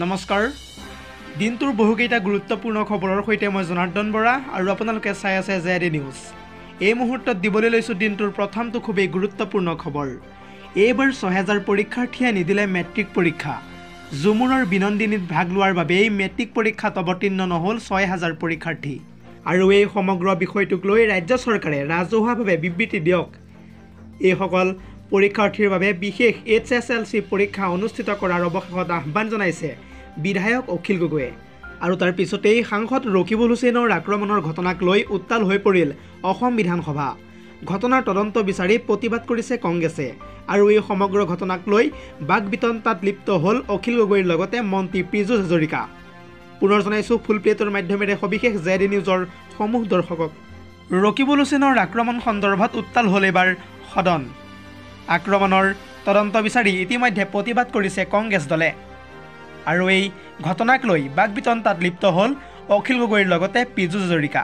নমস্কাৰ দিনটোৰ বহুকেইটা গুৰুত্বপূৰ্ণ খবৰৰ সৈতে মই জনাৰ্দন বৰা আৰু আপোনালোকে চাই আছে জেডি নিউজ। এই মুহূৰ্তত দিবলৈ লৈছোঁ দিনটোৰ প্ৰথমটো খুবেই গুৰুত্বপূৰ্ণ খবৰ। এইবাৰ ৬০০০ পৰীক্ষাৰ্থীয়ে নিদিলে মেট্ৰিক পৰীক্ষা। জুমুৰৰ বিনন্দিনীত ভাগ লোৱাৰ বাবেই মেট্ৰিক পৰীক্ষাত অৱতীৰ্ণ নহ'ল ৬০০০ পৰীক্ষাৰ্থী। আৰু এই সমগ্ৰ বিষয়টোক লৈ ৰাজ্য চৰকাৰে ৰাজহুৱাভাৱে বিবৃতি দিয়ক। এইসকল পৰীক্ষাৰ্থীৰ বাবে বিশেষ HSLC পৰীক্ষা অনুষ্ঠিত কৰাৰ অৱশেষত আহ্বান জনাইছে বিধায়ক অখিল গগৈয়ে। আৰু তাৰ পিছতেই সাংসদ ৰকিবুল হুছেইনৰ আক্ৰমণৰ ঘটনাক লৈ উত্তাল হৈ পৰিল অসম বিধানসভা। ঘটনাৰ তদন্ত বিচাৰি প্ৰতিবাদ কৰিছে কংগ্ৰেছে। আৰু এই সমগ্ৰ ঘটনাক লৈ বাক বিতণ্ডাত লিপ্ত হ'ল অখিল গগৈৰ লগতে মন্ত্ৰী পীযুষ হাজৰিকা। পুনৰ জনাইছোঁ ফুল প্লেটৰ মাধ্যমেৰে সবিশেষ জেডি নিউজৰ সমূহ দৰ্শকক। ৰকিবুল হুছেইনৰ আক্ৰমণ সন্দৰ্ভত উত্তাল হ'ল এইবাৰ সদন। আক্ৰমণৰ তদন্ত বিচাৰি ইতিমধ্যে প্ৰতিবাদ কৰিছে কংগ্ৰেছ দলে। আৰু এই ঘটনাক লৈ বাক বিতণ্ডাত লিপ্ত হ'ল অখিল গগৈৰ লগতে পীযুষ হাজৰিকা।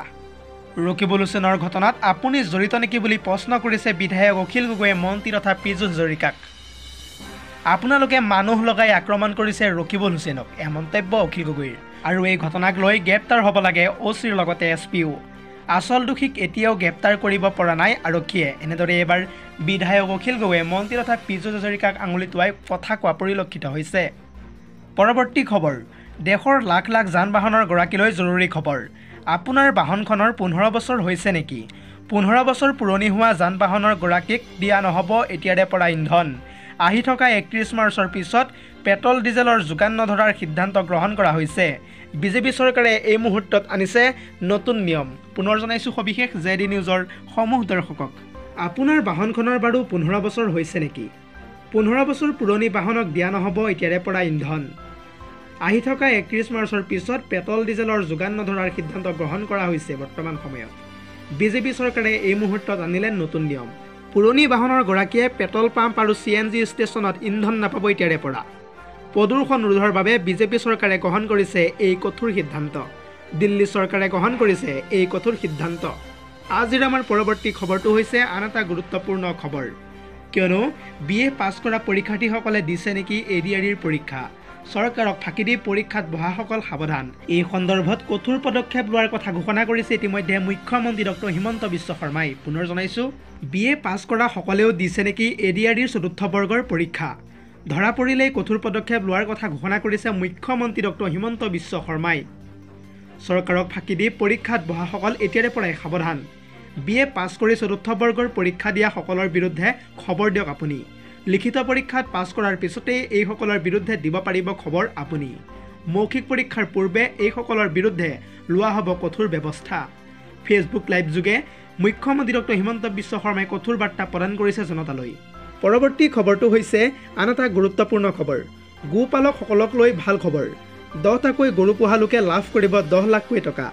ৰকিবুল হুছেইনৰ ঘটনাত আপুনি জড়িত নেকি বুলি প্ৰশ্ন কৰিছে বিধায়ক অখিল গগৈয়ে মন্ত্ৰী তথা পীযুষ হাজৰিকাক। আপোনালোকে মানুহ লগাই আক্ৰমণ কৰিছে ৰকিবুল হুছেইনক, এয়া মন্তব্য অখিল গগৈৰ। আৰু এই ঘটনাক লৈ গ্ৰেপ্তাৰ হ'ব লাগে OCৰ লগতে SPও। আচল দোষীক এতিয়াও গ্ৰেপ্তাৰ কৰিব পৰা নাই আৰক্ষীয়ে। এনেদৰে এইবাৰ বিধায়ক অখিল গগৈয়ে মন্ত্ৰী তথা পীযুষ হাজৰিকাক আঙুলি টোৱাই কথা কোৱা পৰিলক্ষিত হৈছে। পৰৱৰ্তী খবৰ, দেশৰ লাখ লাখ যান বাহনৰ গৰাকীলৈ জৰুৰী খবৰ। আপোনাৰ বাহনখনৰ 15 বছৰ হৈছে নেকি? 15 বছৰ পুৰণি হোৱা যান বাহনৰ গৰাকীক দিয়া নহ'ব এতিয়াৰে পৰা ইন্ধন। আহি থকা 31 মাৰ্চৰ পিছত পেট্ৰল ডিজেলৰ যোগান নধৰাৰ সিদ্ধান্ত গ্ৰহণ কৰা হৈছে। বিজেপি চৰকাৰে এই মুহূৰ্তত আনিছে নতুন নিয়ম। পুনৰ জনাইছোঁ সবিশেষ জেডি নিউজৰ সমূহ দৰ্শকক। আপোনাৰ বাহনখনৰ বাৰু 15 বছৰ হৈছে নেকি? 15 বছৰ পুৰণি বাহনক দিয়া নহ'ব এতিয়াৰে পৰা ইন্ধন। আহি থকা 31 মাৰ্চৰ পিছত পেট্ৰল ডিজেলৰ যোগান নধৰাৰ সিদ্ধান্ত গ্ৰহণ কৰা হৈছে বৰ্তমান সময়ত। বিজেপি চৰকাৰে এই মুহূৰ্তত আনিলে নতুন নিয়ম। পুৰণি বাহনৰ গৰাকীয়ে পেট্ৰল পাম্প আৰু CNG ষ্টেচনত ইন্ধন নাপাব এতিয়াৰে পৰা। প্ৰদূষণ ৰোধৰ বাবে বিজেপি চৰকাৰে গ্ৰহণ কৰিছে এই কঠোৰ সিদ্ধান্ত। দিল্লী চৰকাৰে গ্ৰহণ কৰিছে এই কঠোৰ সিদ্ধান্ত। আজিৰ আমাৰ পৰৱৰ্তী খবৰটো হৈছে আন এটা গুৰুত্বপূৰ্ণ খবৰ। কিয়নো BA পাছ কৰা পৰীক্ষাৰ্থীসকলে দিছে নেকি ADREৰ পৰীক্ষা। চৰকাৰক ফাঁকি দি পৰীক্ষাত বহাসকল সাৱধান। এই সন্দৰ্ভত কঠোৰ পদক্ষেপ লোৱাৰ কথা ঘোষণা কৰিছে ইতিমধ্যে মুখ্যমন্ত্ৰী ডক্টৰ হিমন্ত বিশ্ব শৰ্মাই। পুনৰ জনাইছোঁ BA পাছ কৰা সকলেও দিছে নেকি ADREৰ চতুৰ্থ বৰ্গৰ পৰীক্ষা। ধৰা পৰিলেই কঠোৰ পদক্ষেপ লোৱাৰ কথা ঘোষণা কৰিছে মুখ্যমন্ত্ৰী ডক্টৰ হিমন্ত বিশ্ব শৰ্মাই। চৰকাৰক ফাঁকি দি পৰীক্ষাত বহাসকল এতিয়াৰে পৰাই সাৱধান। BA পাছ কৰি চতুৰ্থ বৰ্গৰ পৰীক্ষা দিয়া সকলৰ বিৰুদ্ধে খবৰ দিয়ক আপুনি। লিখিত পৰীক্ষাত পাছ কৰাৰ পিছতেই এইসকলৰ বিৰুদ্ধে দিব পাৰিব খবৰ আপুনি। মৌখিক পৰীক্ষাৰ পূৰ্বে এইসকলৰ বিৰুদ্ধে লোৱা হ'ব কঠোৰ ব্যৱস্থা। ফেচবুক লাইভ যোগে মুখ্যমন্ত্ৰী ডক্টৰ হিমন্ত বিশ্ব শৰ্মাই কঠোৰ বাৰ্তা প্ৰদান কৰিছে জনতালৈ। পৰৱৰ্তী খবৰটো হৈছে আন এটা গুৰুত্বপূৰ্ণ খবৰ। গোপালকসকলক লৈ ভাল খবৰ। 10টাকৈ গৰু পোহা লোকে লাভ কৰিব 10 লাখকৈ টকা।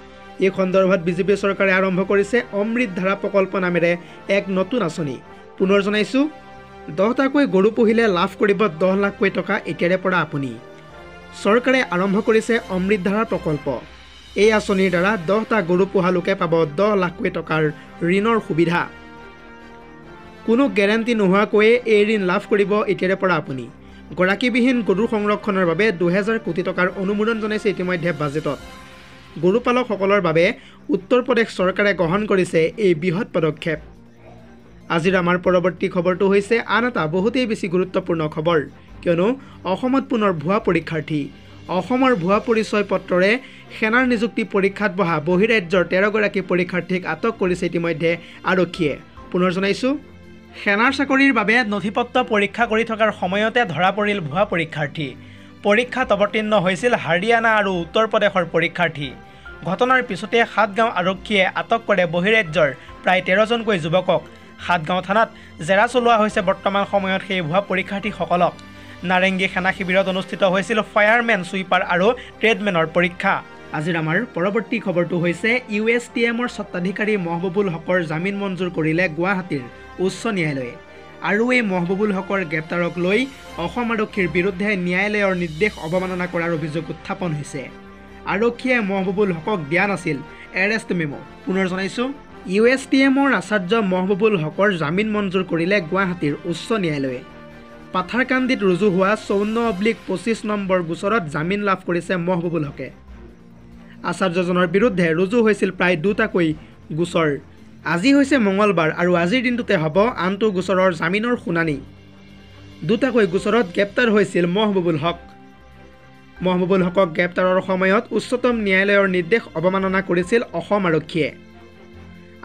এই সন্দৰ্ভত বিজেপি চৰকাৰে আৰম্ভ কৰিছে অমৃত ধাৰা প্ৰকল্প নামেৰে এক নতুন আঁচনি। পুনৰ জনাইছোঁ 10টাকৈ গৰু পুহিলে লাভ কৰিব 10 লাখকৈ টকা এতিয়াৰে পৰা আপুনি। চৰকাৰে আৰম্ভ কৰিছে অমৃত ধাৰা প্ৰকল্প। এই আঁচনিৰ দ্বাৰা 10টা গৰু পোহা লোকে পাব 10 লাখকৈ টকাৰ ঋণৰ সুবিধা। কোনো গেৰাণ্টি নোহোৱাকৈয়ে এই ঋণ লাভ কৰিব এতিয়াৰে পৰা আপুনি। গৰাকীবিহীন গৰু সংৰক্ষণৰ বাবে 2000 কোটি টকাৰ অনুমোদন জনাইছে ইতিমধ্যে বাজেটত। গৰুপালকসকলৰ বাবে উত্তৰ প্ৰদেশ চৰকাৰে গ্ৰহণ কৰিছে এই বৃহৎ পদক্ষেপ। আজিৰ আমাৰ পৰৱৰ্তী খবৰটো হৈছে আন এটা বহুতেই বেছি গুৰুত্বপূৰ্ণ খবৰ। কিয়নো অসমত পুনৰ ভুৱা পৰীক্ষাৰ্থী। অসমৰ ভুৱা পৰিচয় পত্ৰৰে সেনাৰ নিযুক্তি পৰীক্ষাত বহা বহিৰাজ্যৰ 13গৰাকী পৰীক্ষাৰ্থীক আটক কৰিছে ইতিমধ্যে আৰক্ষীয়ে। পুনৰ জনাইছোঁ সেনাৰ চাকৰিৰ বাবে নথিপত্ৰ পৰীক্ষা কৰি থকাৰ সময়তে ধৰা পৰিল ভুৱা পৰীক্ষাৰ্থী। পৰীক্ষাত অৱতীৰ্ণ হৈছিল হাৰিয়ানা আৰু উত্তৰ প্ৰদেশৰ পৰীক্ষাৰ্থী। ঘটনাৰ পিছতে সাতগাঁও আৰক্ষীয়ে আটক কৰে বহিৰাজ্যৰ প্ৰায় 13জনকৈ যুৱকক। সাতগাঁও থানাত জেৰা চলোৱা হৈছে বৰ্তমান সময়ত সেই ভুৱা পৰীক্ষাৰ্থীসকলক। নাৰেংগী সেনা শিবিৰত অনুষ্ঠিত হৈছিল ফায়াৰমেন, ছুইপাৰ আৰু ট্ৰেডমেনৰ পৰীক্ষা। আজিৰ আমাৰ পৰৱৰ্তী খবৰটো হৈছে USTMৰ স্বত্বাধিকাৰী মহবুবুল হকৰ জামিন মঞ্জুৰ কৰিলে গুৱাহাটীৰ উচ্চ ন্যায়ালয়ে। আৰু এই মহবুবুল হকৰ গ্ৰেপ্তাৰক লৈ অসম আৰক্ষীৰ বিৰুদ্ধে ন্যায়ালয়ৰ নিৰ্দেশ অৱমাননা কৰাৰ অভিযোগ উত্থাপন হৈছে। আৰক্ষীয়ে মহবুবুল হকক দিয়া নাছিল এৰেষ্ট মেমো। পুনৰ জনাইছোঁ USTMৰ আচাৰ্য মহবুবুল হকৰ জামিন মঞ্জুৰ কৰিলে গুৱাহাটীৰ উচ্চ ন্যায়ালয়ে। পাথাৰকান্দিত ৰুজু হোৱা 54/25 নম্বৰ গোচৰত জামিন লাভ কৰিছে মহবুবুল হকে। আচাৰ্যজনৰ বিৰুদ্ধে ৰুজু হৈছিল প্ৰায় 2টাকৈ গোচৰ। আজি হৈছে মঙলবাৰ আৰু আজিৰ দিনটোতে হ'ব আনটো গোচৰৰ জামিনৰ শুনানি। 2টাকৈ গোচৰত গ্ৰেপ্তাৰ হৈছিল মহবুবুল হক। মহবুবুল হকক গ্ৰেপ্তাৰৰ সময়ত উচ্চতম ন্যায়ালয়ৰ নিৰ্দেশ অৱমাননা কৰিছিল অসম আৰক্ষীয়ে।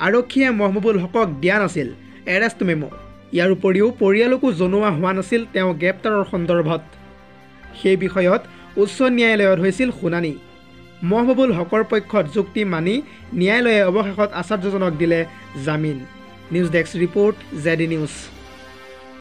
আৰক্ষীয়ে মহবুবুল হকক দিয়া নাছিল এৰেষ্ট মেমো। ইয়াৰ উপৰিও পৰিয়ালকো জনোৱা হোৱা নাছিল তেওঁ গ্ৰেপ্তাৰৰ সন্দৰ্ভত। সেই বিষয়ত উচ্চ ন্যায়ালয়ত হৈছিল শুনানি। মহবুবুল হকৰ পক্ষত যুক্তি মানি ন্যায়ালয়ে অৱশেষত আচাৰ্যজনক দিলে জামিন। News desk report ZD news.